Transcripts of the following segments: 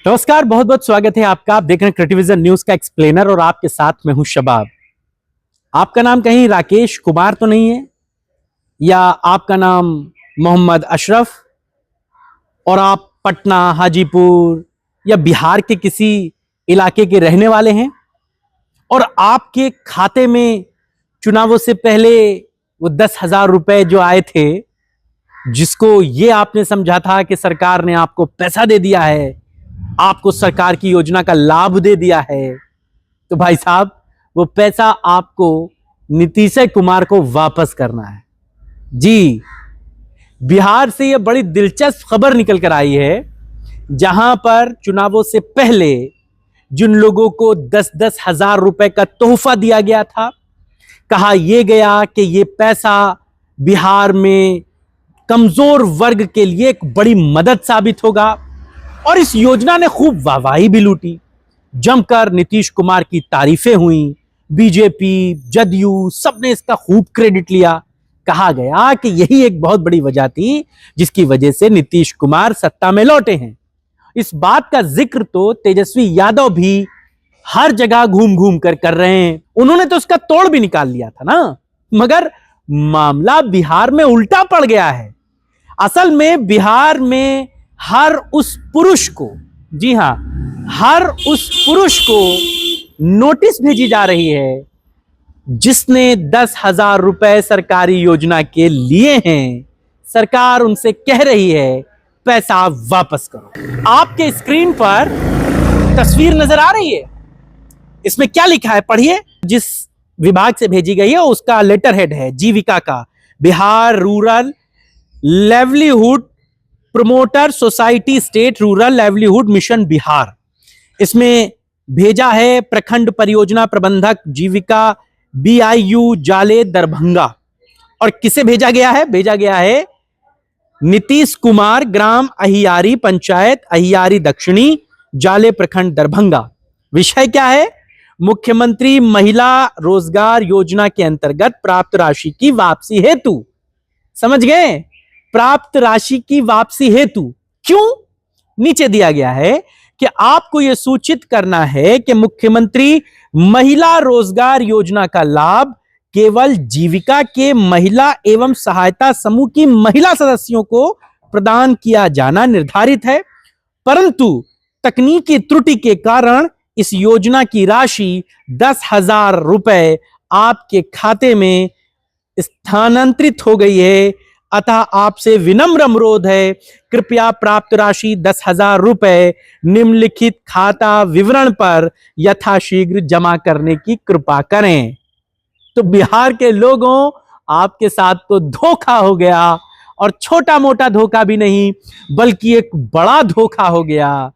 नमस्कार, बहुत बहुत स्वागत है आपका। आप देख रहे हैं क्रिएटिविजन न्यूज का एक्सप्लेनर और आपके साथ मैं हूं शबाब। आपका नाम कहीं राकेश कुमार तो नहीं है, या आपका नाम मोहम्मद अशरफ और आप पटना, हाजीपुर या बिहार के किसी इलाके के रहने वाले हैं और आपके खाते में चुनावों से पहले वो 10,000 रुपए जो आए थे, जिसको ये आपने समझा था कि सरकार ने आपको पैसा दे दिया है, आपको सरकार की योजना का लाभ दे दिया है, तो भाई साहब वो पैसा आपको नीतीश कुमार को वापस करना है। जी, बिहार से यह बड़ी दिलचस्प खबर निकल कर आई है, जहां पर चुनावों से पहले जिन लोगों को 10-10 हजार रुपए का तोहफा दिया गया था, कहा यह गया कि यह पैसा बिहार में कमजोर वर्ग के लिए एक बड़ी मदद साबित होगा, और इस योजना ने खूब वाहवाही भी लूटी। जमकर नीतीश कुमार की तारीफें हुई, बीजेपी, जदयू सबने इसका खूब क्रेडिट लिया। कहा गया कि यही एक बहुत बड़ी वजह थी जिसकी वजह से नीतीश कुमार सत्ता में लौटे हैं। इस बात का जिक्र तो तेजस्वी यादव भी हर जगह घूम घूम कर रहे हैं। उन्होंने तो उसका तोड़ भी निकाल लिया था ना, मगर मामला बिहार में उल्टा पड़ गया है। असल में बिहार में हर उस पुरुष को, जी हां, हर उस पुरुष को नोटिस भेजी जा रही है जिसने 10,000 रुपए सरकारी योजना के लिए हैं। सरकार उनसे कह रही है पैसा वापस करो। आपके स्क्रीन पर तस्वीर नजर आ रही है, इसमें क्या लिखा है पढ़िए। जिस विभाग से भेजी गई है उसका लेटर हेड है जीविका का, Bihar rural livelihood promoter society state rural livelihood mission Bihar. इसमें भेजा है प्रखंड परियोजना प्रबंधक जीविका BIU जाले दरभंगा। और किसे भेजा गया है? भेजा गया है नीतीश कुमार, ग्राम अहियारी, पंचायत अहियारी दक्षिणी, जाले प्रखंड दरभंगा। विषय क्या है? मुख्यमंत्री महिला रोजगार योजना के अंतर्गत प्राप्त राशि की वापसी हेतु। समझ गए? प्राप्त राशि की वापसी हेतु। क्यों? नीचे दिया गया है कि आपको यह सूचित करना है कि मुख्यमंत्री महिला रोजगार योजना का लाभ केवल जीविका के महिला एवं सहायता समूह की महिला सदस्यों को प्रदान किया जाना निर्धारित है, परंतु तकनीकी त्रुटि के कारण इस योजना की राशि 10,000 रुपए आपके खाते में स्थानांतरित हो गई है। अतः आपसे विनम्र अनुरोध है, कृपया प्राप्त राशि 10,000 रुपए निम्नलिखित खाता विवरण पर यथाशीघ्र जमा करने की कृपा करें। तो बिहार के लोगों, आपके साथ तो धोखा हो गया, और छोटा मोटा धोखा भी नहीं बल्कि एक बड़ा धोखा हो गया।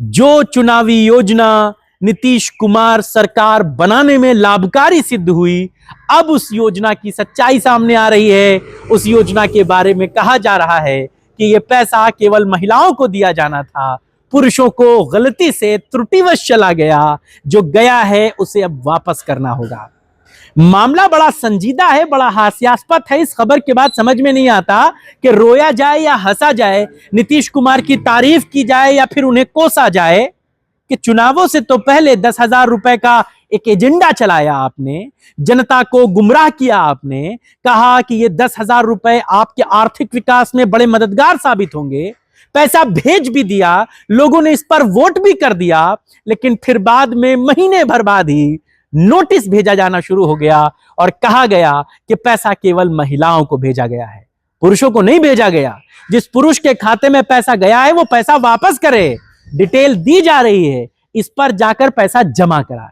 जो चुनावी योजना नीतीश कुमार सरकार बनाने में लाभकारी सिद्ध हुई, अब उस योजना की सच्चाई सामने आ रही है। उस योजना के बारे में कहा जा रहा है कि यह पैसा केवल महिलाओं को दिया जाना था, पुरुषों को गलती से त्रुटिवश चला गया। जो गया है उसे अब वापस करना होगा। मामला बड़ा संजीदा है, बड़ा हास्यास्पद है। इस खबर के बाद समझ में नहीं आता कि रोया जाए या हंसा जाए, नीतीश कुमार की तारीफ की जाए या फिर उन्हें कोसा जाए कि चुनावों से तो पहले 10,000 रुपए का एक एजेंडा चलाया आपने, जनता को गुमराह किया आपने, कहा कि ये 10,000 रुपए आपके आर्थिक विकास में बड़े मददगार साबित होंगे, पैसा भेज भी दिया, लोगों ने इस पर वोट भी कर दिया, लेकिन फिर बाद में महीने भर बाद ही नोटिस भेजा जाना शुरू हो गया और कहा गया कि पैसा केवल महिलाओं को भेजा गया है, पुरुषों को नहीं भेजा गया। जिस पुरुष के खाते में पैसा गया है वो पैसा वापस करे, डिटेल दी जा रही है, इस पर जाकर पैसा जमा कराए।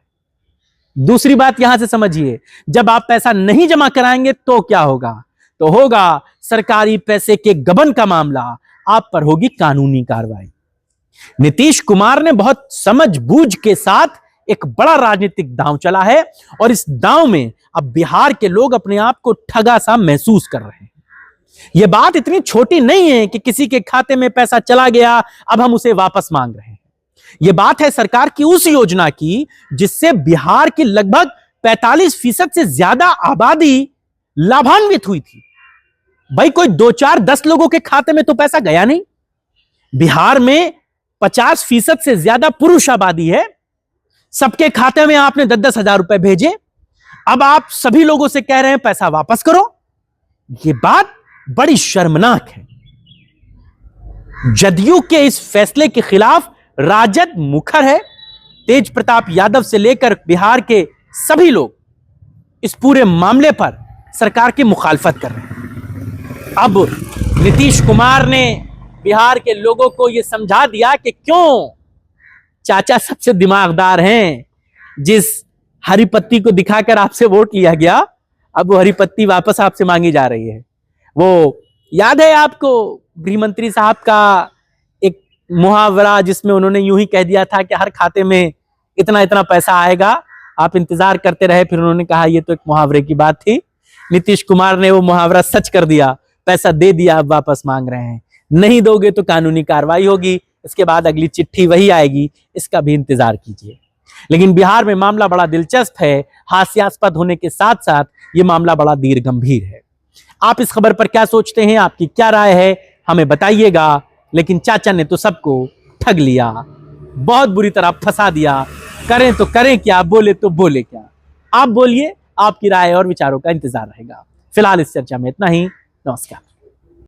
दूसरी बात यहां से समझिए, जब आप पैसा नहीं जमा कराएंगे तो क्या होगा? तो होगा सरकारी पैसे के गबन का मामला, आप पर होगी कानूनी कार्रवाई। नीतीश कुमार ने बहुत समझबूझ के साथ एक बड़ा राजनीतिक दांव चला है, और इस दांव में अब बिहार के लोग अपने आप को ठगा सा महसूस कर रहे हैं। यह बात इतनी छोटी नहीं है कि किसी के खाते में पैसा चला गया, अब हम उसे वापस मांग रहे हैं। यह बात है सरकार की उस योजना की जिससे बिहार की लगभग 45% से ज्यादा आबादी लाभान्वित हुई थी। भाई कोई 2, 4, 10 लोगों के खाते में तो पैसा गया नहीं। बिहार में 50% से ज्यादा पुरुष आबादी है, सबके खाते में आपने 10-10 हजार रुपए भेजे, अब आप सभी लोगों से कह रहे हैं पैसा वापस करो। यह बात बड़ी शर्मनाक है। जदयू के इस फैसले के खिलाफ राजद मुखर है। तेज प्रताप यादव से लेकर बिहार के सभी लोग इस पूरे मामले पर सरकार की मुखालफत कर रहे हैं। अब नीतीश कुमार ने बिहार के लोगों को यह समझा दिया कि क्यों चाचा सबसे दिमागदार हैं। जिस हरी पत्ती को दिखाकर आपसे वोट लिया गया, अब वो हरी पत्ती वापस आपसे मांगी जा रही है। वो याद है आपको गृह मंत्री साहब का एक मुहावरा, जिसमें उन्होंने यूं ही कह दिया था कि हर खाते में इतना इतना पैसा आएगा, आप इंतजार करते रहे। फिर उन्होंने कहा ये तो एक मुहावरे की बात थी। नीतीश कुमार ने वो मुहावरा सच कर दिया, पैसा दे दिया, अब वापस मांग रहे हैं। नहीं दोगे तो कानूनी कार्रवाई होगी, इसके बाद अगली चिट्ठी वही आएगी, इसका भी इंतजार कीजिए। लेकिन बिहार में मामला बड़ा दिलचस्प है, हास्यास्पद होने के साथ साथ ये मामला बड़ा दीर्घ गंभीर है। आप इस खबर पर क्या सोचते हैं, आपकी क्या राय है, हमें बताइएगा। लेकिन चाचा ने तो सबको ठग लिया, बहुत बुरी तरह फंसा दिया। करें तो करें क्या, बोले तो बोले क्या। आप बोलिए, आपकी राय और विचारों का इंतजार रहेगा। फिलहाल इस चर्चा में इतना ही। नमस्कार।